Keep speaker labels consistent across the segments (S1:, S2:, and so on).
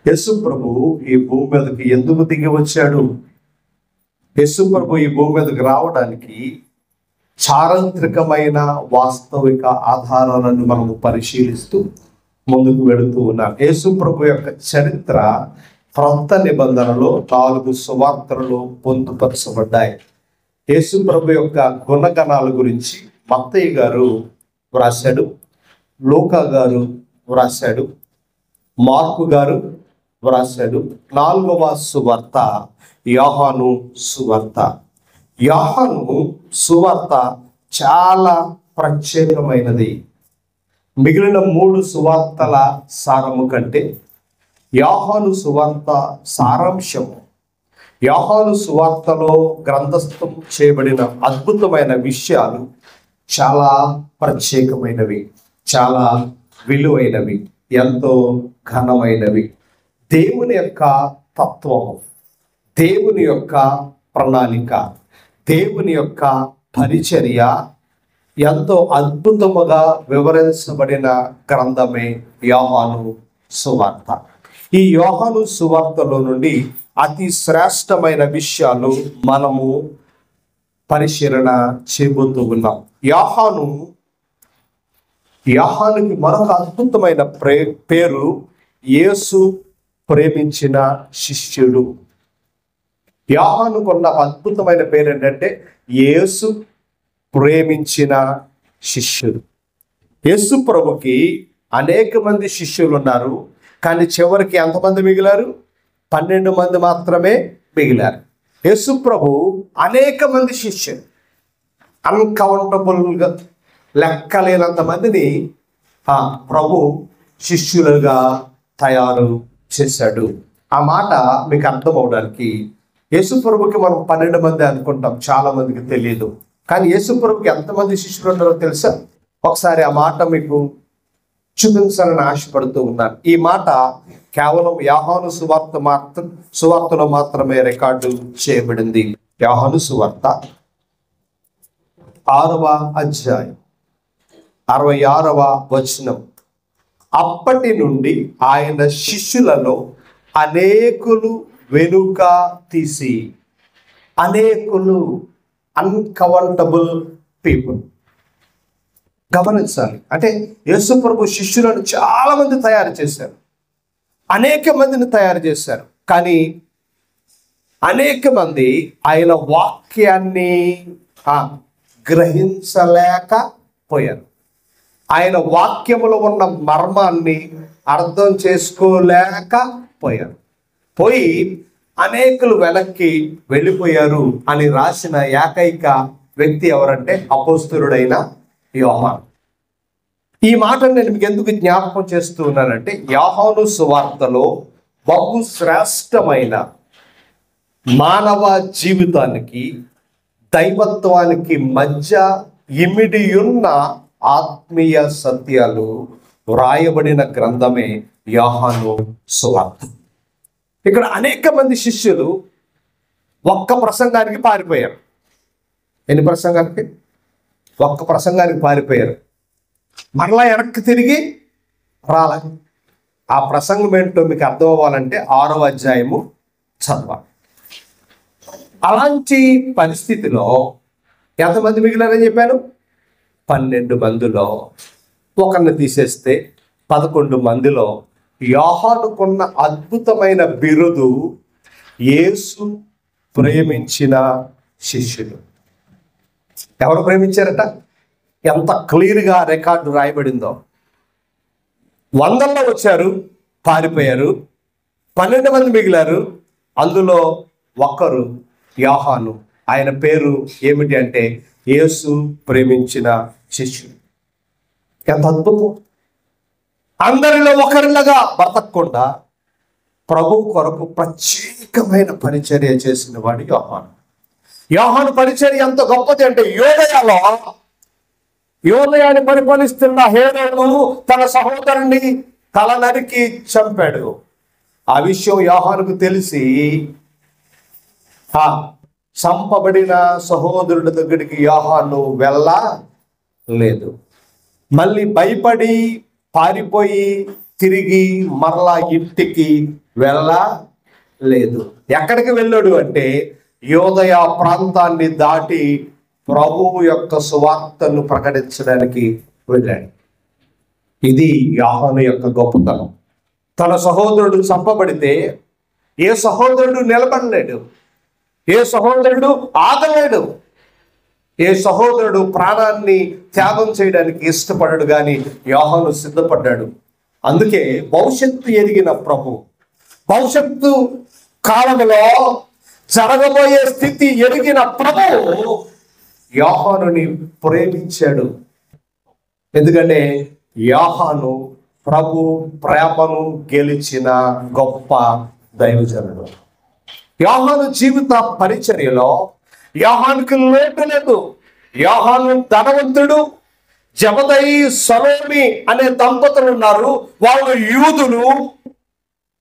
S1: యేసు ప్రభు ఈ భూమి మీదకి ఎందుకు దిగి వచ్చాడు? యేసు ప్రభు ఈ భూమి మీదకి రావడానికి చారిత్రకమైన వాస్తవిక ఆధారాలను మనము పరిశీలిస్తూ ముందుకు వెళుతూ ఉన్నాం. యేసు ప్రభు యొక్క చరిత్ర క్రొత్త నిబంధనలో 4 సువార్తలలో పొందుపరచబడ్డాయి. యేసు ప్రభు యొక్క గుణగణాల గురించి మత్తయి గారు వ్రాశాడు, లూకా గారు వ్రాశాడు, మార్కు గారు వ్రాశాడు. 4వ సువార్త యోహాను సువార్త. యోహాను సువార్త చాలా ప్రత్యేకమైనది. మిగిలిన 3 సువార్తల సారము కంటే యోహాను సువార్త సారాంశము, యోహాను సువార్తలో గ్రంథస్థం చేయబడిన అద్భుతమైన విషయాలు చాలా ప్రత్యేకమైనవి, చాలా విలువైనవి, ఎంతో ఘనమైనవి. దేవుని యొక్క తత్వము, దేవుని యొక్క ప్రణాళిక, దేవుని యొక్క పరిచర్య ఎంతో అద్భుతముగా వివరించబడిన గ్రంథమే యోహాను సువార్త. ఈ యోహాను సువార్తలో నుండి అతి శ్రేష్టమైన విషయాలు మనము పరిశీలన చేయబోతూ ఉన్నాం. యోహానుకి మరొక అద్భుతమైన పేరు యేసు ప్రేమించిన శిష్యుడు. యోహానుకున్న అద్భుతమైన పేరు ఏంటంటే యేసు ప్రేమించిన శిష్యుడు. యేసు ప్రభుకి అనేక మంది శిష్యులు ఉన్నారు, కానీ చివరికి ఎంతమంది మిగిలారు? 12 మంది మాత్రమే మిగిలారు. యేసు ప్రభు అనేక మంది శిష్యులు, అన్కౌంటబుల్గా లెక్కలేనంత మందిని ప్రభు శిష్యులుగా తయారు చేశాడు. ఆ మాట మీకు అర్థం అవడానికి, యేసు ప్రభుకి మనం 12 మంది అనుకుంటాం, చాలా మందికి తెలియదు. కానీ యేసు ప్రభుకి ఎంతమంది శిష్యులు ఉన్నారో తెలుసా? ఒకసారి ఆ మాట మీకు చూపించాలని ఆశపడుతూ ఉన్నాను. ఈ మాట కేవలం యోహాను సువార్తలో మాత్రమే రికార్డు చేయబడింది. యోహాను సువార్త 6వ అధ్యాయం 66వ వచనం. అప్పటి నుండి ఆయన శిష్యులలో అనేకులు వెనుక తీసి, అనేకులు అన్కౌంటబుల్ పీపుల్. గమనించాలి, అంటే యేసు ప్రభు శిష్యులను చాలా మంది తయారు చేశారు, అనేక మందిని తయారు చేశారు. కానీ అనేక మంది ఆయన వాక్యాన్ని గ్రహించలేకపోయారు. ఆయన వాక్యములో ఉన్న మర్మాన్ని అర్థం చేసుకోలేకపోయారు. పోయి అనేకులు వెనక్కి వెళ్ళిపోయారు అని రాసిన ఏకైక వ్యక్తి ఎవరంటే అపోస్తలుడైన యోహాను. ఈ మాటను నేను మీకు ఎందుకు జ్ఞాపకం చేస్తూ ఉన్నానంటే, యోహాను సువార్తలో బహు శ్రేష్టమైన మానవ జీవితానికి దైవత్వానికి మధ్య ఇమిడియున్న ఆత్మీయ సత్యాలు వ్రాయబడిన గ్రంథమే యోహాను సువార్త. ఇక్కడ అనేక మంది శిష్యులు ఒక్క ప్రసంగానికి పారిపోయారు. ఎన్ని ప్రసంగానికి? ఒక్క ప్రసంగానికి పారిపోయారు. మరలా వెనక్కి తిరిగి రాల. ఆ ప్రసంగం ఏంటో మీకు అర్థం అవ్వాలంటే 6వ అధ్యాయము చదవాలి. అలాంటి పరిస్థితిలో ఎంతమంది మిగిలారని చెప్పాను? 12 మందిలో ఒకరిని తీసేస్తే 11 మందిలో యోహానుకున్న అద్భుతమైన బిరుదు యేసు ప్రేమించిన శిష్యులు. ఎవరు ప్రేమించారట? ఎంత క్లియర్గా రికార్డు రాయబడిందో. 100లో వచ్చారు, పారిపోయారు. 12 మంది మిగిలారు. అందులో ఒకరు యోహాను. ఆయన పేరు ఏమిటి అంటే యేసు ప్రేమించిన శిష్యుడు. ఎంత అద్భుతం! అందరిలో ఒకరిలాగా బ్రతకకుండా ప్రభు కొరకు ప్రత్యేకమైన పరిచర్య చేసిన వాడు యోహాను. యోహాను పరిచర్య ఎంత గొప్పది అంటే, యోదయాన్ని పరిపాలిస్తున్న హేరోదు తన సహోదరుని తల నరికి చంపాడు. ఆ విషయం యోహానుకు తెలిసి చంపబడిన సహోదరుడి దగ్గరికి యోహాను వెళ్ళలేదు. మళ్ళీ భయపడి పారిపోయి తిరిగి మరలా ఇంటికి వెళ్ళలేదు. ఎక్కడికి వెళ్ళాడు అంటే యోదయ ప్రాంతాన్ని దాటి ప్రభువు యొక్క సువార్తను ప్రకటించడానికి వెళ్ళాడు. ఇది యోహాను యొక్క గొప్పతనం. తన సహోదరుడు చంపబడితే ఏ సహోదరుడు నిలబడలేడు, ఏ సహోదరుడు ఆగలేడు, ఏ సహోదరుడు ప్రాణాన్ని త్యాగం చేయడానికి ఇష్టపడడు. కానీ యోహాను సిద్ధపడ్డాడు. అందుకే భవిష్యత్తు ఎరిగిన ప్రభు, భవిష్యత్తు కాలంలో జరగబోయే స్థితి ఎరిగిన ప్రభు యోహానుని ప్రేమించాడు. ఎందుకంటే యోహాను ప్రభు ప్రేమను గెలిచిన గొప్ప దైవజనుడు. యోహాను జీవిత పరిచర్యలో యోహానుకి లోటు లేదు. యోహాను ధనవంతుడు. జబదయి సలోమి అనే దంపతులు ఉన్నారు. వాళ్ళు యూదులు,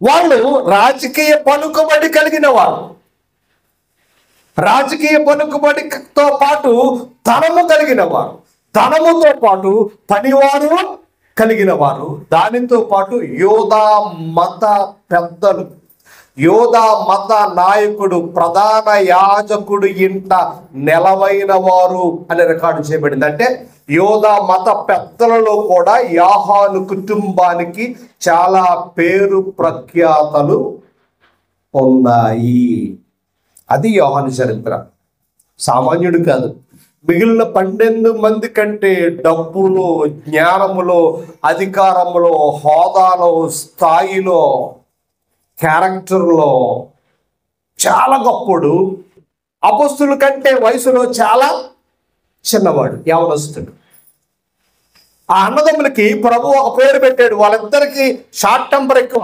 S1: వాళ్ళు రాజకీయ పలుకుబడి కలిగిన వారు. రాజకీయ పలుకుబడితో పాటు ధనము కలిగిన వారు, ధనముతో పాటు పనివారు కలిగిన వారు. దానితో పాటు యోధా మత పెద్దలు, యోధా మత నాయకుడు, ప్రధాన యాజకుడు ఇంట నెలవైన వారు అని రికార్డు చేయబడింది. అంటే యోధా మత పెద్దలలో కూడా యోహాను కుటుంబానికి చాలా పేరు ప్రఖ్యాతలు ఉన్నాయి. అది యోహాను చరిత్ర. సామాన్యుడు కాదు. మిగిలిన 12 మంది కంటే డబ్బులో, జ్ఞానములో, అధికారములో, హోదాలో, స్థాయిలో, క్యారెక్టర్లో చాలా గొప్పడు. అపొస్తలుల కంటే వయసులో చాలా చిన్నవాడు, యవనస్తుడు. ఆ అన్నదమ్ములకి ప్రభు ఒక పేరు పెట్టాడు. వాళ్ళిద్దరికి షార్ట్ టెంపర్ ఎక్కువ.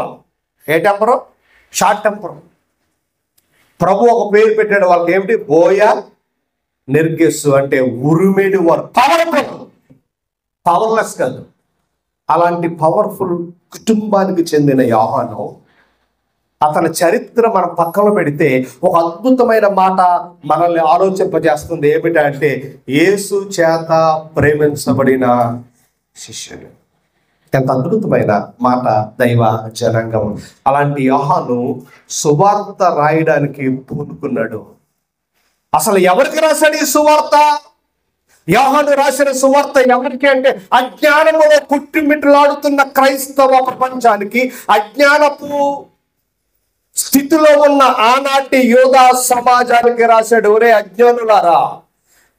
S1: ఏ టెంపరు? Short temper. ప్రభు ఒక పేరు పెట్టాడు వాళ్ళకి. ఏమిటి? బోయా నెర్గెస్సు. అంటే ఉరిమేడు వారు. పవర్ఫుల్, పవర్లెస్ కాదు. అలాంటి పవర్ఫుల్ కుటుంబానికి చెందిన యోహాను, అతని చరిత్ర మనం పక్కన పెడితే ఒక అద్భుతమైన మాట మనల్ని ఆలోచింపజేస్తుంది. ఏమిటంటే యేసు చేత ప్రేమించబడిన శిష్యుడు. ఎంత అద్భుతమైన మాట దైవ జనాంగం. అలాంటి యోహాను సువార్త రాయడానికి పూనుకున్నాడు. అసలు ఎవరికి రాశాడు ఈ సువార్త? యోహాను రాసిన సువార్త ఎవరికి అంటే అజ్ఞానములో కుట్టిమిట్లాడుతున్న క్రైస్తవ ప్రపంచానికి, అజ్ఞానపు స్థితిలో ఉన్న ఆనాటి యోధా సమాజానికి రాశాడు. ఒరే అజ్ఞానులారా,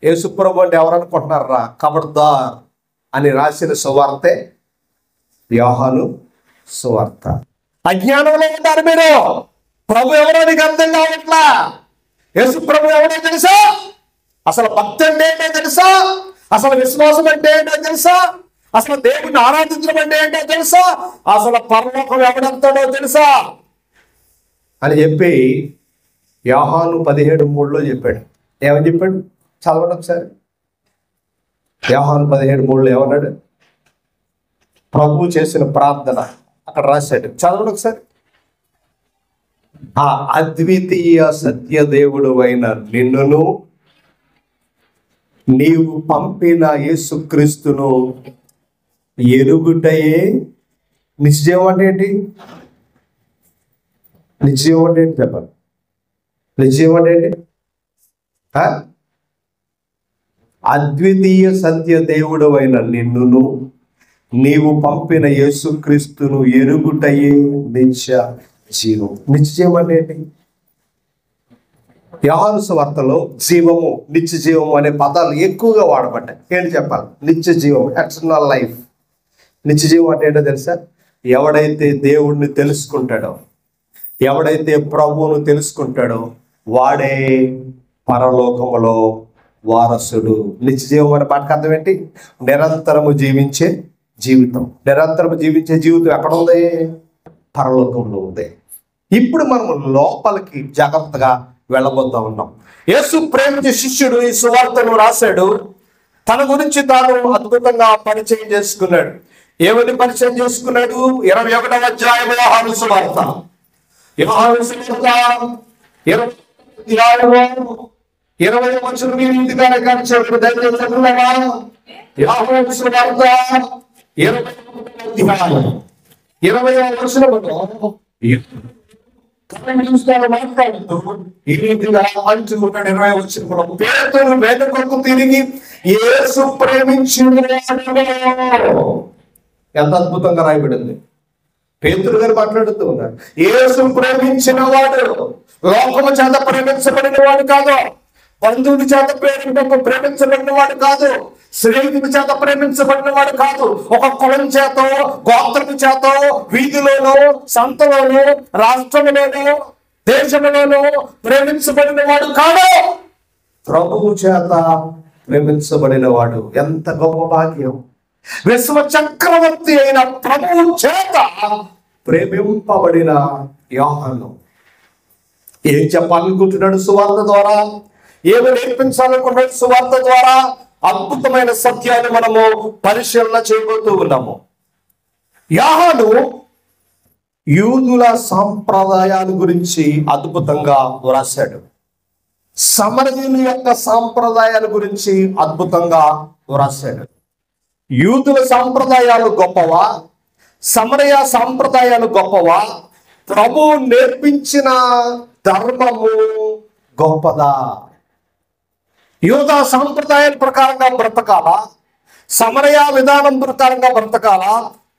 S1: యేసుప్రభు అంటే ఎవరనుకుంటున్నారా? ఖబర్దార్ అని రాసిన సువార్తే యోహాను సువార్త. అజ్ఞానంలో ఉన్నారు మీరు. ప్రభు ఎవరో నీకు అర్థం కావట్లా. యేసు ప్రభు ఎవరో తెలుసా? అసలు భక్తి అంటే ఏంటో తెలుసా? అసలు విశ్వాసం అంటే ఏంటో తెలుసా? అసలు దేవుడిని ఆరాధించడం అంటే ఏంటో తెలుసా? అసలు పరలోకం ఎవడంతాడో తెలుసా అని చెప్పి యోహాను 17:3 చెప్పాడు. ఏమని చెప్పాడు? చదవండి ఒకసారి. యోహాను 17:3 ఏమన్నాడు? ప్రభు చేసిన ప్రార్థన అక్కడ రాశాడు. చదవండి ఒకసారి. ఆ అద్వితీయ సత్యదేవుడు అయిన నిన్నును నీవు పంపిన యేసుక్రీస్తును ఎరుగుటయే. నిశ్చయం అంటే ఏంటి? నిశ్చయం అంటే ఏంటి చెప్పాలి? నిశ్చయం అంటే ఏంటి? అద్వితీయ సత్యదేవుడు అయిన నిన్నును నీవు పంపిన యేసుక్రీస్తును ఎరుగుటయే నిత్య జీవం. నిత్యం అంటే ఏంటి? యోహాను సువార్తలో జీవము, నిత్య జీవము అనే పదాలు ఎక్కువగా వాడబడ్డాయి. ఏంటి చెప్పాలి? నిత్య జీవం, ఎటర్నల్ లైఫ్. నిత్య జీవం అంటే ఏంటో తెలుసా? ఎవడైతే దేవుణ్ణి తెలుసుకుంటాడో, ఎవడైతే ప్రభువును తెలుసుకుంటాడో వాడే పరలోకములో వారసుడు. నిత్య జీవం అనే పాటకు అర్థం ఏంటి? నిరంతరము జీవించే జీవితం. నిరంతరము జీవించే జీవితం ఎక్కడ ఉంది? పరలోకంలో ఉంది. ఇప్పుడు మనం లోపలికి జాగ్రత్తగా వెళ్ళబోతా ఉన్నాం. యేసు ప్రేమించే శిష్యుడు ఈ సువార్తను రాశాడు. తన గురించి తాను అద్భుతంగా పరిచయం చేసుకున్నాడు. ఏమని పరిచయం చేసుకున్నాడు? 21వ అధ్యాయం యోహాను సువార్త. యోహాను సువార్త 20వ వచనం ఇంటిగానే కాల్చాడు. దయచేసి చదువుదామా? యోహాను సువార్త 20వ అధ్యాయం 20వ వచనములో మాట్లాడుతూ ఈ రీతిగా అంచుకుంటాడు. 20 వచనంలో పేతురు వెనుకకు తిరిగి యేసు ప్రేమించిన ఎంత అద్భుతంగా రాయబడింది. పేతురు గారు మాట్లాడుతూ ఉన్నారు, యేసు ప్రేమించిన వాడు లోకము చేత ప్రేమించబడిన వాడు కాదు, బంధువుల చేత ప్రేమించబడిన వాడు కాదు, స్నేహితుల చేత ప్రేమించబడిన వాడు కాదు, ఒక కులం చేత, గోత్రము చేత, వీధిలోనో, సంతలోనో, రాష్ట్రంలోనో, దేశంలోనో ప్రేమించబడిన వాడు కాదు, ప్రభువు చేత ప్రేమించబడిన వాడు. ఎంత గొప్ప భాగ్యం! విశ్వ చక్రవర్తి అయిన ప్రభువు చేత ప్రేమింపబడిన యోహాను ఏం చెప్పాలనుకుంటున్నాడు సువార్త ద్వారా? ఏమి నేర్పించాలనుకున్నాడు సువార్త ద్వారా? అద్భుతమైన సత్యాన్ని మనము పరిశీలన చేయబోతూ ఉన్నాము. యోహాను యూదుల సాంప్రదాయాల గురించి అద్భుతంగా వ్రాశాడు. సమరయుల యొక్క సాంప్రదాయాల గురించి అద్భుతంగా వ్రాశాడు. యూదుల సాంప్రదాయాలు గొప్పవా, సమరయ సాంప్రదాయాలు గొప్పవా, ప్రభువు నేర్పించిన ధర్మము గొప్పదా? యూదా సాంప్రదాయాల ప్రకారంగా బ్రతకాలా, సమరయ విధానం ప్రకారంగా బ్రతకాలా,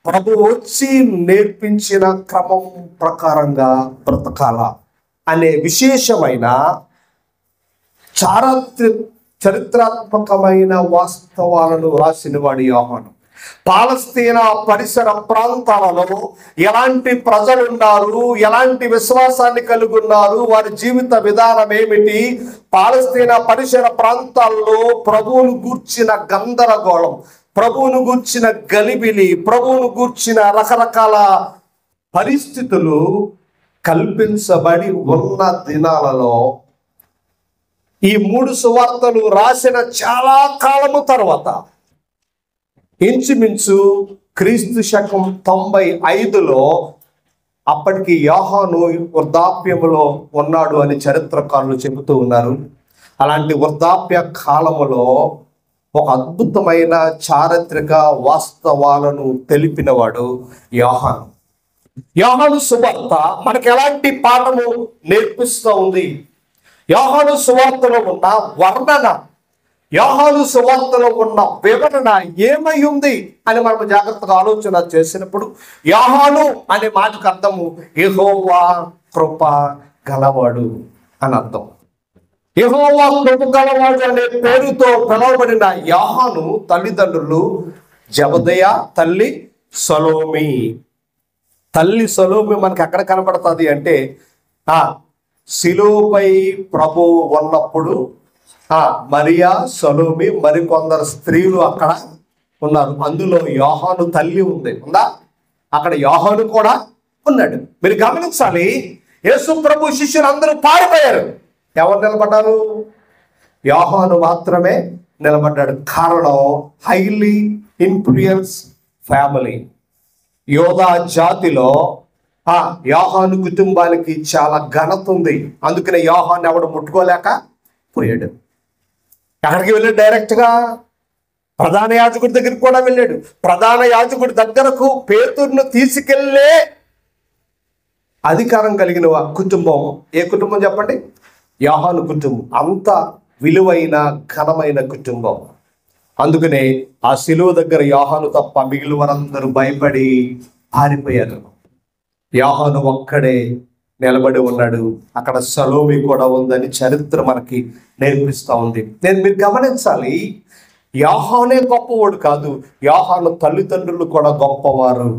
S1: ప్రభు వచ్చి నేర్పించిన క్రమం ప్రకారంగా బ్రతకాలా అనే విశేషమైన చరిత్రాత్మకమైన వాస్తవాలను రాసిన వాడు యోహాను. పాలస్తీనా పరిసర ప్రాంతాలలో ఎలాంటి ప్రజలు ఉన్నారు, ఎలాంటి విశ్వాసాన్ని కలిగి ఉన్నారు, వారి జీవిత విధానం ఏమిటి, పాలస్తీనా పరిసర ప్రాంతాల్లో ప్రభువును గూర్చిన గందరగోళం, ప్రభువును గూర్చిన గలిబిలి, ప్రభువును గూర్చిన రకరకాల పరిస్థితులు కల్పించబడి ఉన్న దినాలలో ఈ 3 సువార్తలు రాసిన చాలా కాలము తర్వాత ఇంచుమించు క్రీస్తు శకం 95లో అప్పటికి యోహాను వృద్ధాప్యములో ఉన్నాడు అని చరిత్రకారులు చెబుతూ ఉన్నారు. అలాంటి వృద్ధాప్య కాలములో ఒక అద్భుతమైన చారిత్రక వాస్తవాలను తెలిపినవాడు యోహాను. యోహాను సువార్త మనకు ఎలాంటి పాఠము నేర్పిస్తూ ఉంది? యోహాను సువార్తలో ఉన్న వర్ణన, యోహాను సువార్తలో ఉన్న వివరణ ఏమై ఉంది అని మనం జాగ్రత్తగా ఆలోచన చేసినప్పుడు యోహాను అనే మాటకు అర్థము యెహోవా కృప గలవాడు అని అర్థం. యెహోవా కృప గలవాడు అనే పేరుతో పిలువబడిన యోహాను తల్లిదండ్రులు జబదయ, తల్లి సలోమి. తల్లి సలోమి మనకి ఎక్కడ కనబడుతుంది అంటే శిలువపై ప్రభు ఉన్నప్పుడు మరియా, సలోమి, మరికొందరు స్త్రీలు అక్కడ ఉన్నారు. అందులో యోహాను తల్లి ఉందా? అక్కడ యోహాను కూడా ఉన్నాడు. మీరు గమనించాలి, యేసు ప్రభు శిష్యులు అందరూ పారిపోయారు. ఎవరు నిలబడ్డారు? యోహాను మాత్రమే నిలబడ్డాడు. కారణం హైలీ ఇన్ఫ్లుయెన్స్ ఫ్యామిలీ. యోధా జాతిలో యోహాను కుటుంబానికి చాలా ఘనత ఉంది. అందుకనే యోహాను ఎవడు ముట్టుకోలేక పోయాడు. ఎక్కడికి వెళ్ళాడు? డైరెక్ట్గా ప్రధాన యాజకుడి దగ్గరికి కూడా వెళ్ళాడు. ప్రధాన యాజకుడి దగ్గరకు పేతురును తీసుకెళ్లే అధికారం కలిగిన కుటుంబం ఏ కుటుంబం చెప్పండి? యోహాను కుటుంబం. అంత విలువైన ఘనమైన కుటుంబం. అందుకనే ఆ శిలువ దగ్గర యోహాను తప్ప మిగిలిన వారందరూ భయపడి పారిపోయారు. యోహాను ఒక్కడే నిలబడి ఉన్నాడు. అక్కడ సలోమి కూడా ఉందని చరిత్ర మనకి నేర్పిస్తూ ఉంది. మీరు గమనించాలి, యోహానే గొప్పవాడు కాదు, యోహాను తల్లిదండ్రులు కూడా గొప్పవారు.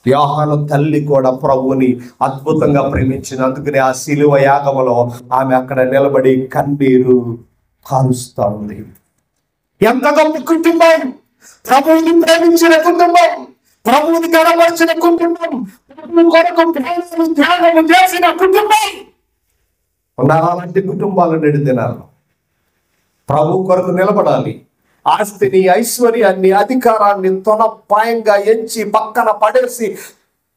S1: యోహాను తల్లి కూడా ప్రభువుని అద్భుతంగా ప్రేమించింది. అందుకని ఆ శిలువ యాగములో ఆమె అక్కడ నిలబడి కన్నీరు కారుస్తూ ఉంది. ఎంత గొప్ప కుటుంబం! ప్రభువుని ప్రేమించిన కుటుంబం, ప్రభువుని గణపరిచిన కుటుంబం, కొరకు త్యాగం చేసిన కుటుంబం. అలాంటి కుటుంబాలు నేడు దినాలు ప్రభు కొరకు నిలబడాలి. ఆస్తిని, ఐశ్వర్యాన్ని, అధికారాన్ని తొనపాయంగా ఎంచి పక్కన పడేసి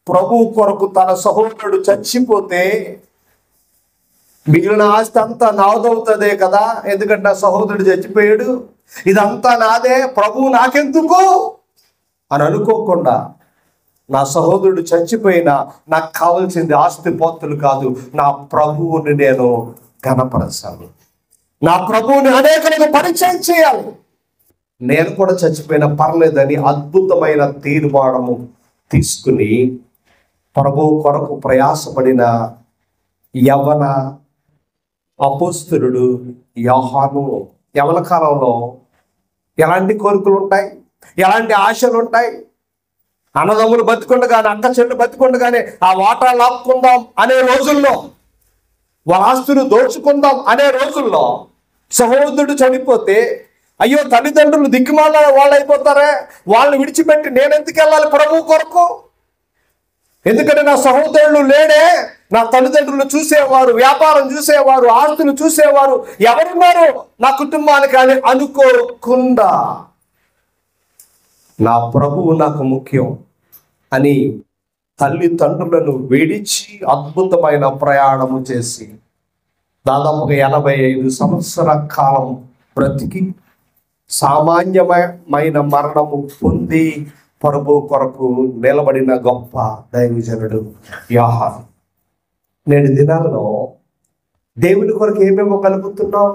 S1: ప్రభు కొరకు తన సహోదరుడు చచ్చిపోతే మిగిలిన ఆస్తి అంతా నాదవుతుందే కదా, ఎందుకంటే నా సహోదరుడు చచ్చిపోయాడు, ఇదంతా నాదే, ప్రభు నాకెందుకు అని అనుకోకుండా నా సహోదరుడు చచ్చిపోయినా నాకు కావాల్సింది ఆస్తిపాస్తులు కాదు, నా ప్రభువుని నేను ఘనపరచాలి, నా ప్రభువుని అనేకులకు పరిచయం చేయాలి, నేను కూడా చచ్చిపోయినా పర్లేదని అద్భుతమైన తీర్మానము తీసుకుని ప్రభువు కొరకు ప్రయాసపడిన యవ్వన అపోస్తలుడు యోహాను. యవ్వన కాలంలో ఎలాంటి కోరికలు ఉంటాయి, ఎలాంటి ఆశలు ఉంటాయి? అన్నదమ్ములు బతికుండగానే, అక్క చెల్లు బతికుండగానే ఆ వాటా లాక్కుందాం అనే రోజుల్లో, వాళ్ళ ఆస్తులు దోచుకుందాం అనే రోజుల్లో సహోదరుడు చనిపోతే అయ్యో తల్లిదండ్రులు దిక్కుమాల వాళ్ళు అయిపోతారే, వాళ్ళని విడిచిపెట్టి నేను ఎందుకు వెళ్ళాలి ప్రభు కొరకు? ఎందుకంటే నా సహోదరులు లేడే, నా తల్లిదండ్రులు చూసేవారు, వ్యాపారం చూసేవారు, ఆస్తులు చూసేవారు ఎవరున్నారు నా కుటుంబానికి అని అనుకోకుండా నా ప్రభువు నాకు ముఖ్యం అని తల్లిదండ్రులను విడిచి అద్భుతమైన ప్రయాణము చేసి దాదాపుగా 85 సంవత్సరాల కాలం బ్రతికి సామాన్యమైన మరణము పొంది ప్రభు కొరకు నిలబడిన గొప్ప దైవజనుడు యోహాను. నేటి దినాల్లో దేవుని కొరకు ఏమేమో కలుపుతున్నాం.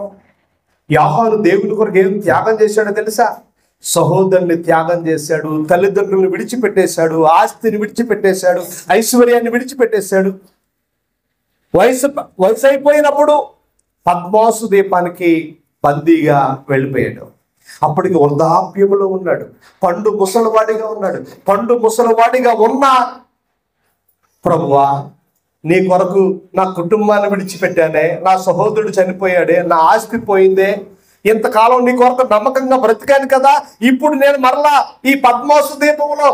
S1: యోహాను దేవుని కొరకు ఏం త్యాగం చేశాడో తెలుసా? సహోదరుని త్యాగం చేశాడు, తల్లిదండ్రులను విడిచిపెట్టేశాడు, ఆస్తిని విడిచిపెట్టేశాడు, ఐశ్వర్యాన్ని విడిచిపెట్టేశాడు. వయసు అయిపోయినప్పుడు పద్మాసు దీపానికి బందీగా వెళ్ళిపోయాడు. అప్పటికి వృద్ధాప్యములో ఉన్నాడు, పండు ముసలివాడిగా ఉన్నాడు. పండు ముసలివాడిగా ఉన్న ప్రభువా, నీ కొరకు నా కుటుంబాన్ని విడిచిపెట్టానే, నా సహోదరుడు చనిపోయాడే, నా ఆస్తి పోయిందే, ఇంతకాలం నీ కొరకు నమ్మకంగా బ్రతికాను కదా, ఇప్పుడు నేను మరలా ఈ పద్మాసు దీపంలో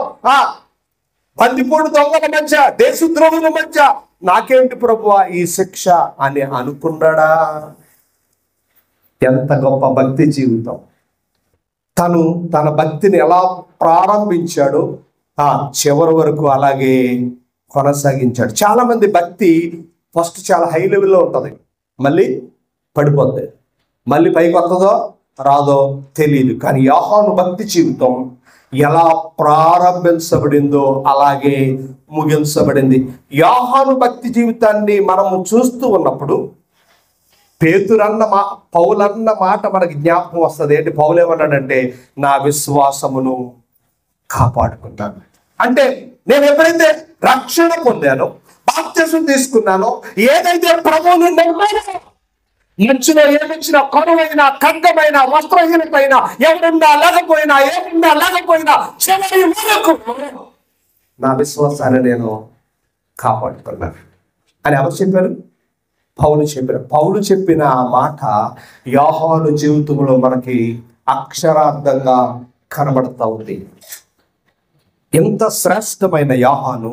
S1: బందిపోడు దొంగల మధ్య, దేశద్రోహుల మధ్య నాకేంటి ప్రభువా ఈ శిక్ష అని అనుకున్నాడా? ఎంత గొప్ప భక్తి జీవితం! తను తన భక్తిని ఎలా ప్రారంభించాడో చివరి వరకు అలాగే కొనసాగించాడు. చాలా మంది భక్తి ఫస్ట్ చాలా హై లెవెల్లో ఉంటుంది, మళ్ళీ పడిపోద్ది, మళ్ళీ పైకి వస్తుందో రాదో తెలియదు. కానీ యోహాను భక్తి జీవితం ఎలా ప్రారంభించబడిందో అలాగే ముగించబడింది. యోహాను భక్తి జీవితాన్ని మనము చూస్తూ ఉన్నప్పుడు పౌలన్న మాట మనకి జ్ఞాపకం వస్తుంది. ఏంటి పౌలు ఏమన్నాడంటే, నా విశ్వాసమును కాపాడుకుంటాను. అంటే నేను ఎప్పుడైతే రక్షణ పొందానో, బాప్తిసం తీసుకున్నానో, ఏదైతే ప్రభువుని మంచిలో ఏమిచ్చినా, కరువైనా, ఖడ్గమైన, వస్త్రహీనమైన, ఎవరున్నా లేకపోయినా, ఏమున్నా లేకపోయినా చివరి వరకు నా విశ్వాసాన్ని నేను కాపాడుకున్నాను అని ఎవరు చెప్పారు? పౌలు చెప్పారు. పౌలు చెప్పిన ఆ మాట యోహాను జీవితంలో మనకి అక్షరార్థంగా కనబడతా ఉంది. ఎంత శ్రేష్టమైన యోహాను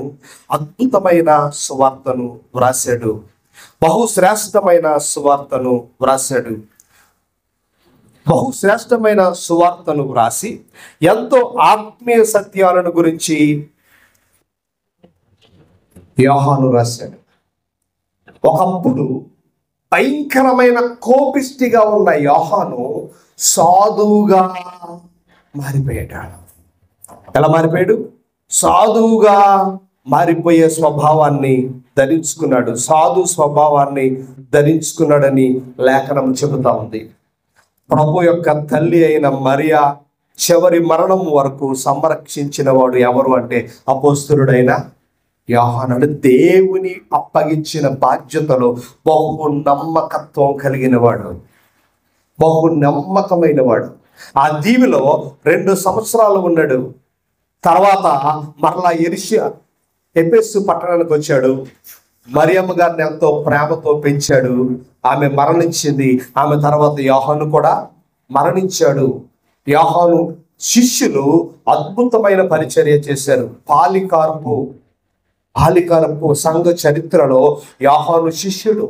S1: అద్భుతమైన సువార్తను వ్రాసాడు, బహుశ్రేష్టమైన సువార్తను వ్రాసాడు. బహుశ్రేష్టమైన సువార్తను వ్రాసి ఎంతో ఆత్మీయ సత్యాలను గురించి యోహాను రాశాడు. ఒకప్పుడు భయంకరమైన కోపిష్టిగా ఉన్న యోహాను సాధువుగా మారిపోయాడు. ఎలా మారిపోయాడు? సాధువుగా మారిపోయే స్వభావాన్ని ధరించుకున్నాడు. సాధు స్వభావాన్ని ధరించుకున్నాడని లేఖనం చెబుతా ఉంది. ప్రభు యొక్క తల్లి అయిన మరియా చివరి మరణం వరకు సంరక్షించిన వాడు ఎవరు అంటే అపోస్తలుడైన యోహాను. దేవుని అప్పగించిన బాధ్యతలో బహు నమ్మకత్వం కలిగిన వాడు, బహు నమ్మకమైన వాడు. ఆ దీవిలో 2 సంవత్సరాలు ఉన్నాడు. తర్వాత మరలా ఎఫెసు పట్టణానికి వచ్చాడు. మరియమ్మ గారిని ఎంతో ప్రేమతో పెంచాడు. ఆమె మరణించింది. ఆమె తర్వాత యోహాను కూడా మరణించాడు. యోహాను శిష్యులు అద్భుతమైన పరిచర్య చేశారు. పాలికార్పు సంఘ చరిత్రలో యోహాను శిష్యుడు,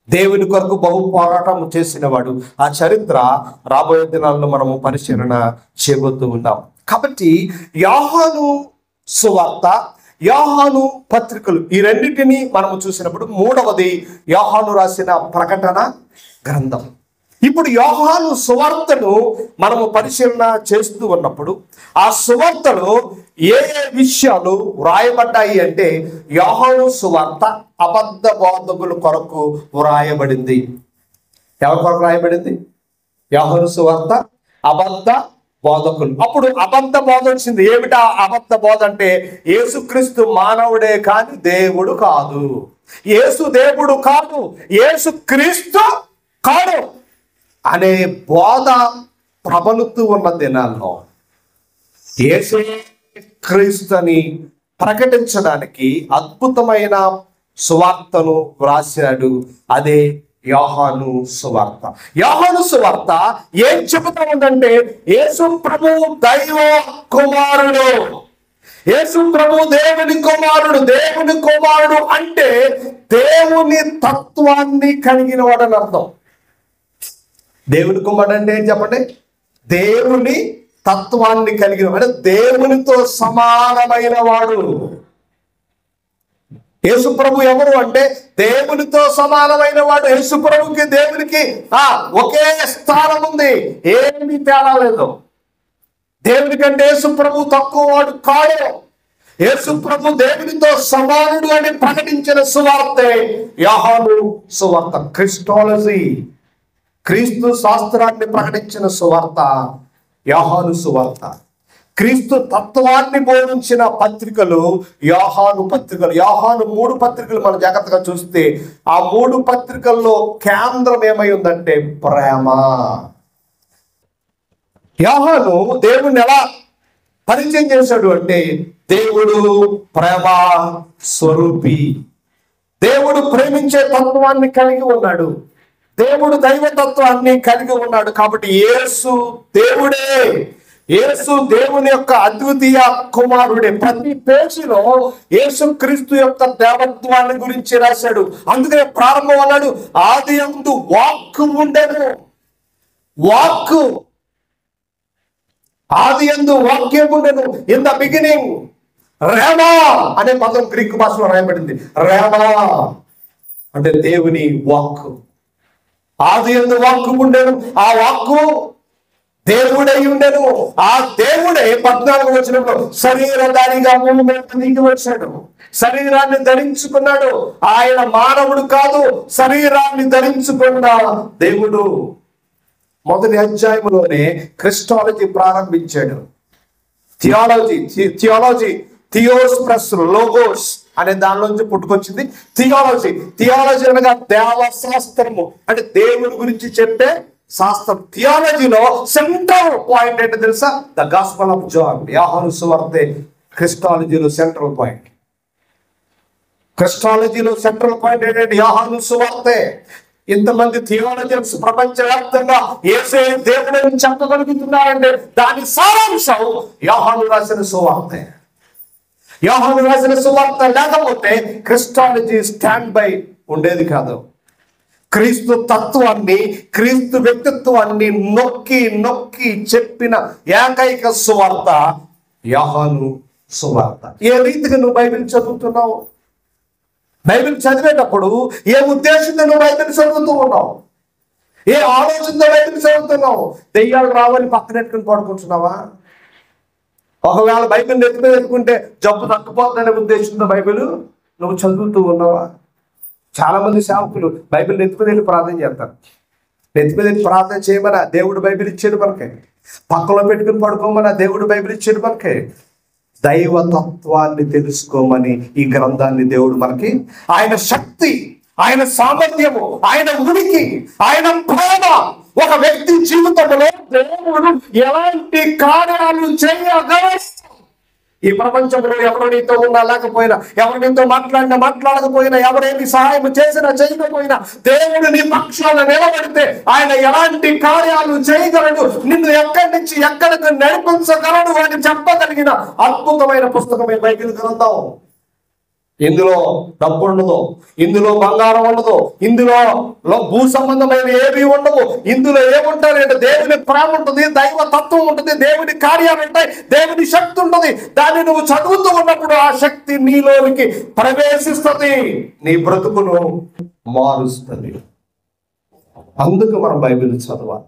S1: దేవుని కొరకు బహు పోరాటం చేసిన వాడు. ఆ చరిత్ర రాబోయే దినాల్లో మనము పరిశీలన చేయబోతూ ఉన్నాం. కాబట్టి యోహాను సువార్త, యోహాను పత్రికలు, ఈ రెండింటినీ మనము చూసినప్పుడు 3వది యోహాను రాసిన ప్రకటన గ్రంథం. ఇప్పుడు యోహాను సువార్తను మనము పరిశీలన చేస్తూ ఉన్నప్పుడు ఆ సువార్తలో ఏ ఏ విషయాలు వ్రాయబడ్డాయి అంటే, యోహాను సువార్త అబద్ధ బోధకుల కొరకు వ్రాయబడింది. ఎవరి కొరకు రాయబడింది? యోహాను సువార్త అబద్ధ బోధకులు. అప్పుడు అబద్ధ బోధ వచ్చింది. ఏమిటా అబద్ధ బోధ అంటే, యేసుక్రీస్తు మానవుడే కాని దేవుడు కాదు, యేసు దేవుడు కాదు, యేసు క్రీస్తు కాదు అనే బోధ ప్రబలుతూ ఉన్న దినాల్లో యేసు క్రీస్తుని ప్రకటించడానికి అద్భుతమైన సువార్తను వ్రాసాడు. అదే యోహాను సువార్త. యోహాను సువార్త ఏం చెబుతా ఉందంటే, యేసు ప్రభు దైవ కుమారుడు, యేసు ప్రభు దేవుని కుమారుడు. దేవుని కుమారుడు అంటే దేవుని తత్వాన్ని కలిగిన వాడని అర్థం. దేవుని కుమారుడు అంటే ఏం చెప్పండి? దేవుని తత్వాన్ని కలిగిన వాడు, దేవునితో సమానమైన వాడు. యేసు ప్రభు ఎవరు అంటే దేవునితో సమానమైన వాడు. యేసు ప్రభుకి దేవునికి ఒకే స్థానం ఉంది, ఏమీ తేడా లేదు. దేవుని కంటే యేసు ప్రభు తక్కువ వాడు కాడు. యేసు ప్రభు దేవునితో సమానుడు అని ప్రకటించిన సువార్తే యోహాను సువార్త. క్రిస్టాలజీ, క్రీస్తు శాస్త్రాన్ని ప్రకటించిన సువార్త యోహాను సువార్త. క్రీస్తు తత్వాన్ని బోధించిన పత్రికలు యోహాను పత్రికలు. యోహాను 3 పత్రికలు మనం జాగ్రత్తగా చూస్తే ఆ 3 పత్రికల్లో కేంద్రం ఏమై ఉందంటే ప్రేమ. యోహాను దేవుణ్ణి ఎలా పరిచయం చేశాడు అంటే, దేవుడు ప్రేమ స్వరూపి, దేవుడు ప్రేమించే తత్వాన్ని కలిగి ఉన్నాడు, దేవుడు దైవతత్వాన్ని కలిగి ఉన్నాడు. కాబట్టి యేసు దేవుడే, యేసు దేవుని యొక్క అద్వితీయ కుమారుడే. ప్రతి పేజీలో యేసు క్రీస్తు యొక్క దేవత్వాన్ని గురించి రాశాడు. అందుకే ప్రారంభం అన్నాడు, ఆదియందు వాక్కు ఉండెను. వాక్కు, ఆదియందు వాక్యం ఉండెను. ఇన్ ద బిగినింగ్ రేమా అనే పదం గ్రీకు భాషలో రాయబడింది. రేమా అంటే దేవుని వాక్కు. ఆదియందు వాక్కు ఉండెను, ఆ వాక్కు దేవుడై ఉండెను. ఆ దేవుడే 14వ వచనంలో శరీరధారిగా భూమి మీద దిగి వచ్చాడు, శరీరాన్ని ధరించుకున్నాడు. ఆయన మానవుడు కాదు, శరీరాన్ని ధరించుకున్న దేవుడు. మొదటి అధ్యాయంలోనే క్రిస్టాలజీ ప్రారంభించాడు. థియాలజీ థియోస్ ప్లస్ లోగోస్ అనే దానిలోంచి పుట్టుకొచ్చింది థియాలజీ. థియాలజీ అనగా దేవశాస్త్రము, అంటే దేవుడి గురించి చెప్పే శాస్త్రం. థియాలజీలో సెంట్రల్ పాయింట్ ఏంటో తెలుసా? The gospel of John. యోహాను సువార్తే క్రిస్టాలజీలో సెంట్రల్ పాయింట్. క్రిస్టాలజీలో సెంట్రల్ పాయింట్ ఏంటంటే యోహాను సువార్తే. ఇంతమంది థియాలజియన్స్ ప్రపంచవ్యాప్తంగా యేసే దేవుడని చెప్పగలుగుతున్నారంటే దాని సారాంశం యోహాను రాసిన సువార్తే. యోహాను రాసిన సువార్త లేకపోతే క్రిస్టాలజీ స్టాండ్ బై ఉండేది కాదు. క్రీస్తు తత్వాన్ని, క్రీస్తు వ్యక్తిత్వాన్ని నొక్కి నొక్కి చెప్పిన ఏకైక సువార్త యోహాను సువార్త. ఏ రీతిగా నువ్వు బైబిల్ చదువుతున్నావు? బైబిల్ చదివేటప్పుడు ఏ ఉద్దేశంతో నువ్వు బైబిల్ చదువుతూ ఉన్నావు? ఏ ఆలోచనతో బైబిల్ చదువుతున్నావు? దెయ్యాలు రావని పక్కనెట్టుకుని పడుకుంటున్నావా? ఒకవేళ బైబిల్ నెత్తి మీద పెట్టుకుంటే జబ్బు తగ్గిపోతుందనే ఉద్దేశంతో బైబిల్ నువ్వు చదువుతూ ఉన్నావా? చాలా మంది సేవకులు బైబిల్ నెత్తి మీద వెళ్ళి ప్రార్థన చేస్తారు. నెత్తి మీద వెళ్ళి ప్రార్థన చేయమని దేవుడు బైబిల్ ఇచ్చాడు మనకి. పక్కలో పెట్టుకుని పడుకోమని దేవుడు బైబిల్ ఇచ్చాడు మనకి. దైవతత్వాన్ని తెలుసుకోమని ఈ గ్రంథాన్ని దేవుడు మనకి, ఆయన శక్తి, ఆయన సామర్థ్యము, ఆయన ఉనికి, ఆయన ప్రేమ, ఒక వ్యక్తి జీవితంలో దేవుడు ఎలాంటి కార్యాలు చేయగలడు. ఈ ప్రపంచంలో ఎవరు నీతో ఉన్నా లేకపోయినా, ఎవరు నీతో మాట్లాడకపోయినా, ఎవరేమి సహాయం చేసినా చేయకపోయినా, దేవుడు నీ పక్షాన నిలబడితే ఆయన ఎలాంటి కార్యాలు చేయగలడు, నిన్ను ఎక్కడి నుంచి ఎక్కడికి నడిపించగలడు అని చెప్పగలిగిన అద్భుతమైన పుస్తకమే బైబిల్ గ్రంథం. ఇందులో డబ్బు ఉండదు, ఇందులో బంగారం ఉండదు, ఇందులో భూ సంబంధమైన ఏవి ఉండవు. ఇందులో ఏముంటారంటే దేవుని ప్రేమ ఉంటుంది, దైవ తత్వం ఉంటుంది, దేవుని కార్యాలు ఉంటాయి, దేవుని శక్తి ఉంటుంది. దాన్ని నువ్వు చదువుతూ ఉన్నప్పుడు ఆ శక్తి నీలోనికి ప్రవేశిస్తుంది, నీ బ్రతుకును మారుస్తుంది. అందుకు మనం బైబిల్ చదవాలి.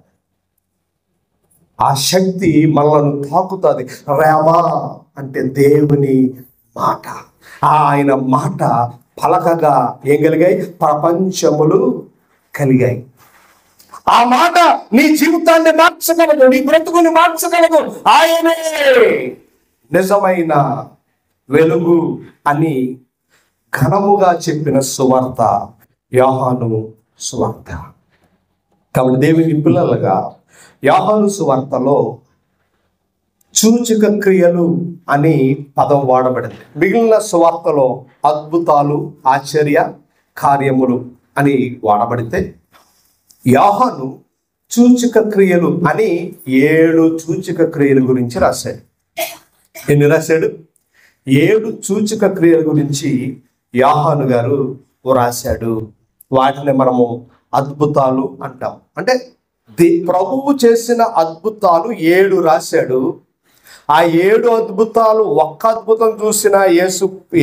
S1: ఆ శక్తి మనలను తాకుతుంది. రామా అంటే దేవుని మాట. ఆయన మాట పలకగా ఏం కలిగాయి? ప్రపంచములు కలిగాయి. ఆ మాట నీ జీవితాన్ని మార్చగలదు, నీ బ్రతుకుని మార్చగలదు. ఆయనే నిజమైన వెలుగు అని ఘనముగా చెప్పిన సువార్త యోహాను సువార్త. కాబట్టి దేవుని పిల్లలుగా యోహాను సువార్తలో సూచక క్రియలు అని పదం వాడబడింది. మిగిలిన సువార్తలో అద్భుతాలు, ఆశ్చర్య కార్యములు అని వాడబడితే యోహాను సూచక క్రియలు అని 7 సూచక క్రియల గురించి రాశాడు. ఎన్ని రాశాడు? 7 సూచక క్రియల గురించి యోహాను గారు రాశాడు. వాటిని మనము అద్భుతాలు అంటాం. అంటే ప్రభువు చేసిన అద్భుతాలు 7 రాశాడు. ఆ 7 అద్భుతాలు ఒక్క అద్భుతం చూసినా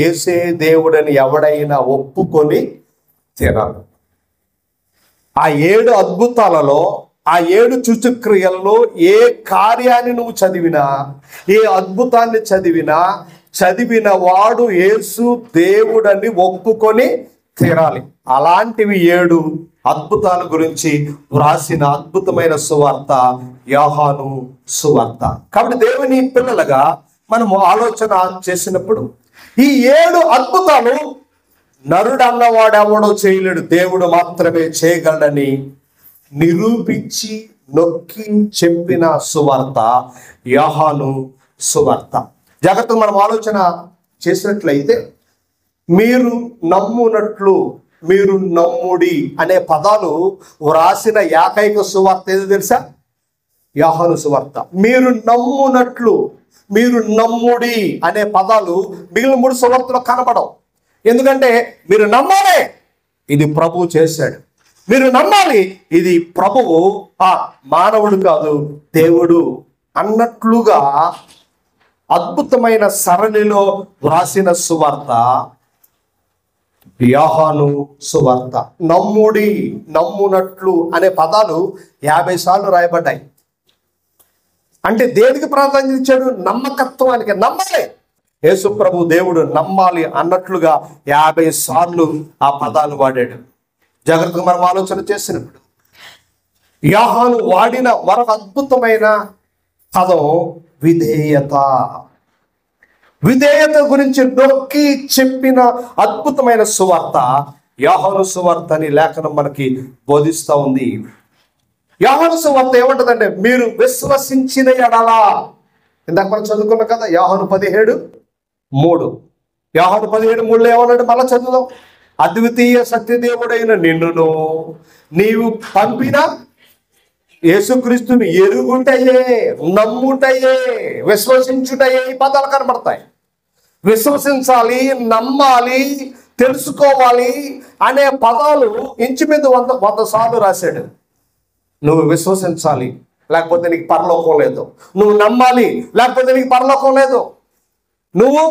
S1: యేసే దేవుడని ఎవడైనా ఒప్పుకొని తీరాలి. ఆ 7 అద్భుతాలలో, ఆ 7 సూచక్రియల్లో ఏ కార్యాన్ని నువ్వు చదివినా, ఏ అద్భుతాన్ని చదివిన వాడు యేసు దేవుడని ఒప్పుకొని తీరాలి. అలాంటివి 7 అద్భుతాల గురించి వ్రాసిన అద్భుతమైన సువార్త యోహాను సువార్త. కాబట్టి దేవుని పిల్లలుగా మనము ఆలోచన చేసినప్పుడు ఈ 7 అద్భుతాలు నరుడు అన్నవాడెవడో చేయలేడు, దేవుడు మాత్రమే చేయగలడని నిరూపించి నొక్కి చెప్పిన సువార్త యోహాను సువార్త. జాగ్రత్తగా మనం ఆలోచన చేసినట్లయితే మీరు నమ్మునట్లు, మీరు నమ్ముడి అనే పదాలు వ్రాసిన ఏకైక సువార్త ఏదో తెలుసా? యోహాను సువార్త. మీరు నమ్మునట్లు, మీరు నమ్ముడి అనే పదాలు మిగిలిన 3 సువార్తలో కనపడవు. ఎందుకంటే మీరు నమ్మాలి, ఇది ప్రభువు చేశాడు. మీరు నమ్మాలి, ఇది ప్రభువు, మానవుడు కాదు దేవుడు అన్నట్లుగా అద్భుతమైన సరళిలో వ్రాసిన సువార్త యోహాను సువార్త. నమ్ముడి, నమ్మునట్లు అనే పదాలు 50 సార్లు రాయబడ్డాయి. అంటే దేనికి ప్రాధాన్యత ఇచ్చాడు? నమ్మకత్వానికి. నమ్మాలి, యేసు ప్రభు దేవుడు నమ్మాలి అన్నట్లుగా 50 సార్లు ఆ పదాలు వాడాడు. జాగ్రత్తగా మనం ఆలోచన చేసినప్పుడు యోహాను వాడిన మరొక అద్భుతమైన పదం విధేయత. విధేయత గురించి నొక్కి చెప్పిన అద్భుతమైన సువార్త యోహాను సువార్త అని లేఖనం మనకి బోధిస్తూ ఉంది. యోహాను సువార్త ఏమంటుందంటే మీరు విశ్వసించిన ఎడలా, ఇందాక మనం చదువుకున్నాం కదా యోహాను 17:3. యోహాను 17:3 ఏమన్నాడు? మళ్ళా చదువుదాం. అద్వితీయ సత్యదేవుడైన నిన్నును నీవు పంపిన యేసుక్రీస్తుని ఎరుగుటయే, నమ్ముటయే, విశ్వసించుటయే ఈ పదాలు కనబడతాయి. విశ్వసించాలి, నమ్మాలి, తెలుసుకోవాలి అనే పదాలు ఇంచుమించు 100 సార్లు రాశాడు. నువ్వు విశ్వసించాలి, లేకపోతే నీకు పరలోకం లేదు. నువ్వు నమ్మాలి, లేకపోతే నీకు పరలోకం లేదు. నువ్వు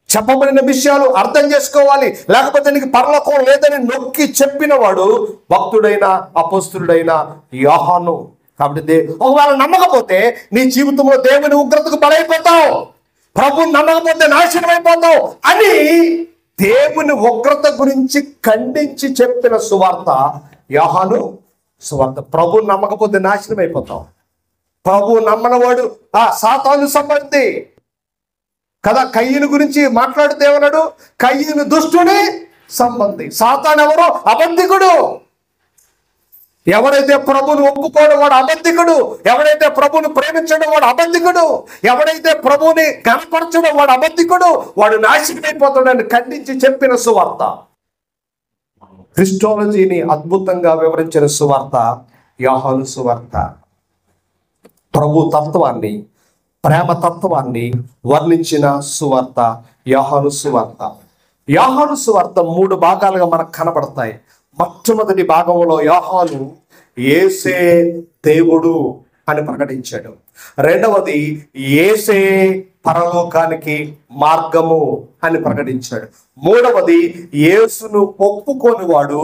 S1: చెప్పబడిన విషయాలు అర్థం చేసుకోవాలి, లేకపోతే నీకు పరలోకం లేదని నొక్కి చెప్పిన వాడు భక్తుడైన అపోస్తలుడైన యోహాను. కాబట్టి ఒకవేళ నమ్మకపోతే నీ జీవితంలో దేవుని ఉగ్రతకు బలైపోతావు, ప్రభువు నమ్మకపోతే నాశనం అయిపోతావు అని దేవుని ఉగ్రత గురించి ఖండించి చెప్పిన సువార్త యోహాను సువార్త. ప్రభు నమ్మకపోతే నాశనం అయిపోతావు. ప్రభు నమ్మనవాడు సాతాను సంబంధి కదా. కయ్యను గురించి మాట్లాడితే ఏమన్నాడు? కయ్యను దుష్టుని సంబంధి. సాతాను ఎవరు? అబద్ధికుడు. ఎవడైతే ప్రభుని ఒప్పుకోవడం వాడు అబద్ధికుడు. ఎవడైతే ప్రభుని ప్రేమించడం వాడు అబద్ధికుడు. ఎవడైతే ప్రభుని కనపరచడం వాడు అబద్ధికుడు. వాడు నాశనం అయిపోతాడని ఖండించి చెప్పిన సువార్త, క్రిస్టాలజీని అద్భుతంగా వివరించిన సువార్త యోహాను సువార్త. ప్రభు తత్వాన్ని, ప్రేమ తత్వాన్ని వర్ణించిన సువార్త యోహాను సువార్త. యోహాను సువార్త 3 భాగాలుగా మనకు కనబడతాయి. మొట్టమొదటి భాగంలో యోహాను యేసే దేవుడు అని ప్రకటించాడు. రెండవది యేసే పరలోకానికి మార్గము అని ప్రకటించాడు. మూడవది యేసును ఒప్పుకోని వాడు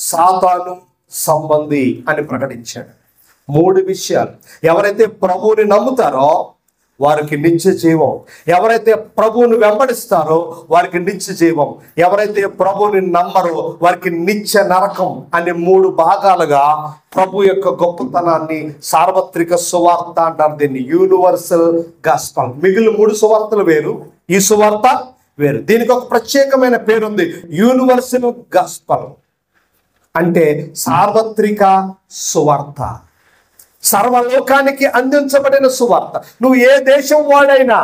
S1: సాతాను సంబంధి అని ప్రకటించాడు. 3 విషయాలు. ఎవరైతే ప్రభువుని నమ్ముతారో వారికి నిత్య జీవం, ఎవరైతే ప్రభువుని వెంబడిస్తారో వారికి నిత్య జీవం, ఎవరైతే ప్రభువుని నమ్మరో వారికి నిత్య నరకం అనే 3 భాగాలుగా ప్రభు యొక్క గొప్పతనాన్ని సార్వత్రిక సువార్త అంటారు. దీన్ని యూనివర్సల్ గాస్పల్. మిగిలిన 3 సువార్తలు వేరు, ఈ సువార్త వేరు. దీనికి ఒక ప్రత్యేకమైన పేరుంది, యూనివర్సల్ గాస్పల్. అంటే సార్వత్రిక సువార్త, సర్వలోకానికి అందించబడిన సువార్త. నువ్వు ఏ దేశం వాడైనా,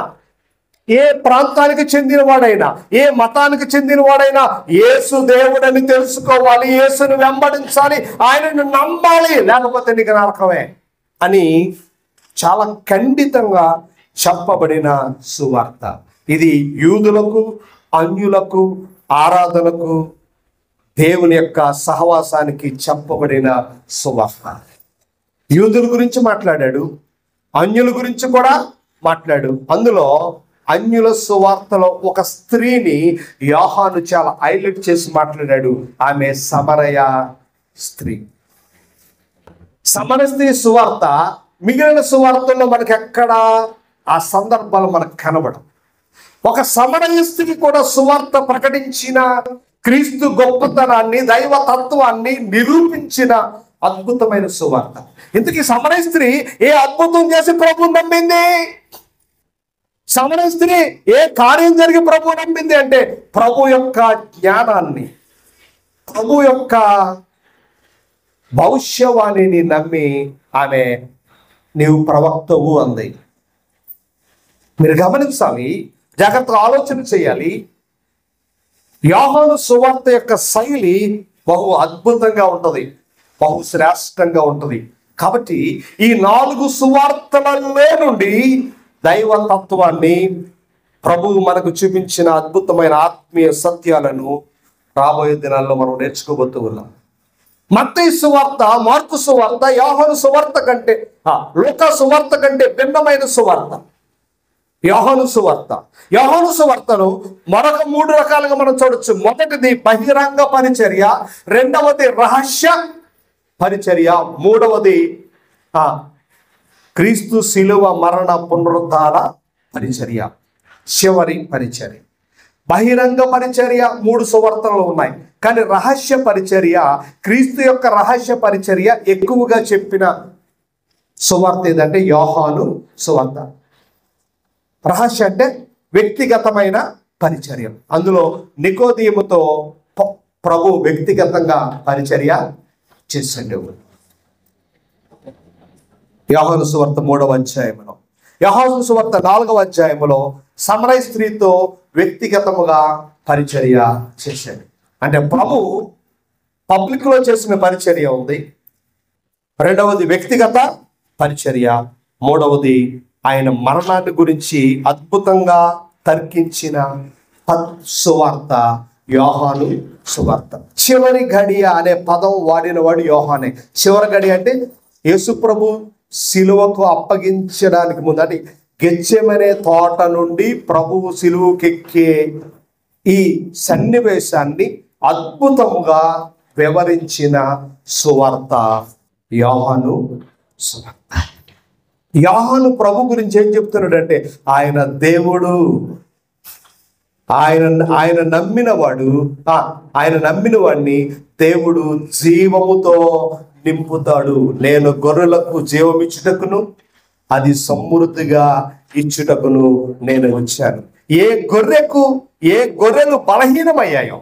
S1: ఏ ప్రాంతానికి చెందిన వాడైనా, ఏ మతానికి చెందిన వాడైనా యేసు దేవుడని తెలుసుకోవాలి, యేసును వెంబడించాలి, ఆయనను నమ్మాలి, లేకపోతే నీకు నరకమే అని చాలా ఖండితంగా చెప్పబడిన సువార్త. ఇది యూదులకు, అన్యులకు, ఆరాధనకు, దేవుని యొక్క సహవాసానికి చెప్పబడిన సువార్త. యూదుల గురించి మాట్లాడాడు, అన్యుల గురించి కూడా మాట్లాడు. అందులో అన్యుల సువార్తలో ఒక స్త్రీని యోహాను చాలా హైలైట్ చేసి మాట్లాడాడు. ఆమె సమరయ స్త్రీ. సమరయ స్త్రీ సువార్త మిగిలిన సువార్తల్లో మనకి ఎక్కడ ఆ సందర్భాలు మనకు కనబడం. ఒక సమరయ స్త్రీ కూడా సువార్త ప్రకటించిన, క్రీస్తు గొప్పతనాన్ని, దైవతత్వాన్ని నిరూపించిన అద్భుతమైన సువార్త. ఇంతకీ సమరయ స్త్రీ ఏ అద్భుతం చేసి ప్రభువుని నమ్మింది? సమరయ స్త్రీ ఏ కార్యం జరిగి ప్రభువు నమ్మింది అంటే ప్రభు యొక్క జ్ఞానాన్ని, ప్రభు యొక్క భవిష్యవాణిని నమ్మి ఆమె నీవు ప్రవక్తవు అంది. మీరు గమనించాలి, జాగ్రత్తగా ఆలోచన చేయాలి. యోహాను సువార్త యొక్క శైలి బహు అద్భుతంగా ఉంటుంది, బహు శ్రేష్టంగా ఉంటుంది. కాబట్టి ఈ 4 సువార్తలలో నుండి దైవతత్వాన్ని, ప్రభువు మనకు చూపించిన అద్భుతమైన ఆత్మీయ సత్యాలను రాబోయే దినాల్లో మనం నేర్చుకోబోతూ ఉన్నాం. మత్తయి సువార్త, మార్కు సువార్త యోహాను సువార్త కంటే, లూకా సువార్త కంటే భిన్నమైన సువార్త యోహాను సువార్త. యోహాను సువార్తను మరొక 3 రకాలుగా మనం చూడొచ్చు. మొదటిది బహిరంగ పరిచర్య, రెండవది రహస్య పరిచర్య, మూడవది క్రీస్తు శిలువ మరణ పునరుద్ధార పరిచర్య, చివరి పరిచర్య. బహిరంగ పరిచర్య 3 సువార్తలు ఉన్నాయి, కానీ రహస్య పరిచర్య, క్రీస్తు యొక్క రహస్య పరిచర్య ఎక్కువగా చెప్పిన సువార్త ఏదంటే యోహాను సువార్త. రహస్య అంటే వ్యక్తిగతమైన పరిచర్య. అందులో నికోదేముతో ప్రభు వ్యక్తిగతంగా పరిచర్య చేశాడు. యోహాను సువార్త 3వ అధ్యాయంలో, యోహాను సువార్త 4వ అధ్యాయంలో సమరయ స్త్రీతో వ్యక్తిగతముగా పరిచర్య చేశాడు. అంటే ప్రభు పబ్లిక్ లో చేసిన పరిచర్య ఉంది, రెండవది వ్యక్తిగత పరిచర్య, మూడవది ఆయన మరణాన్ని గురించి అద్భుతంగా తర్కించిన సువార్త యోహాను సువార్త. చివరి గడియ అనే పదం వాడినవాడు యోహానే. చివరి గడియ అంటే యేసు ప్రభు సిలువకు అప్పగించడానికి ముందు, అంటే గెత్సెమనే తోట నుండి ప్రభువు సిలువకెక్కే ఈ సన్నివేశాన్ని అద్భుతముగా వివరించిన సువార్త యోహాను సువార్త. యోహాను ప్రభు గురించి ఏం చెప్తున్నాడంటే ఆయన దేవుడు, ఆయన నమ్మినవాడు, ఆయన నమ్మిన వాడిని దేవుడు జీవముతో నింపుతాడు. నేను గొర్రెలకు జీవం ఇచ్చుటకును అది సమృద్ధిగా ఇచ్చుటకును నేను వచ్చాను. ఏ గొర్రెలు బలహీనమయ్యాయో,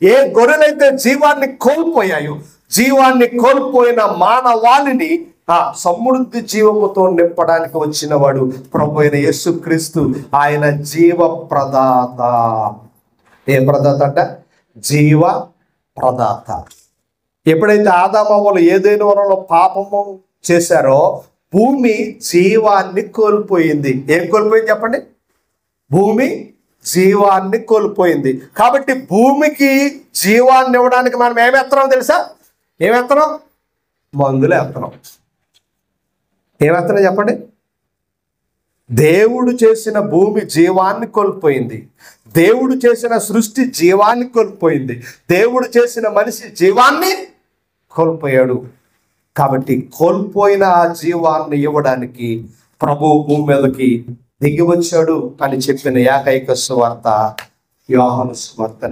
S1: ఏ గొర్రెలైతే జీవాన్ని కోల్పోయాయో, జీవాన్ని కోల్పోయిన మానవాళిని సమృద్ధి జీవముతో నింపడానికి వచ్చిన వాడు ప్రభు అయిన యేసుక్రీస్తు. ఆయన జీవ ప్రదాత. ఏ ప్రదాత అంట? జీవ ప్రదాత. ఎప్పుడైతే ఆదామవ్వలు ఏదైనా వరంలో పాపము చేశారో భూమి జీవాన్ని కోల్పోయింది. ఏం కోల్పోయింది చెప్పండి? భూమి జీవాన్ని కోల్పోయింది. కాబట్టి భూమికి జీవాన్ని ఇవ్వడానికి మనం ఏమెత్తనం తెలుసా? ఏమెత్తనం? మందులు ఎత్తనం. ఏమెత్తనం చెప్పండి? దేవుడు చేసిన భూమి జీవాన్ని కోల్పోయింది, దేవుడు చేసిన సృష్టి జీవాన్ని కోల్పోయింది, దేవుడు చేసిన మనిషి జీవాన్ని కోల్పోయాడు. కాబట్టి కోల్పోయిన ఆ జీవాన్ని ఇవ్వడానికి ప్రభు భూమి మీదకి దిగి వచ్చాడు అని చెప్పిన ఏకైక సువార్త యోహాను సువార్త.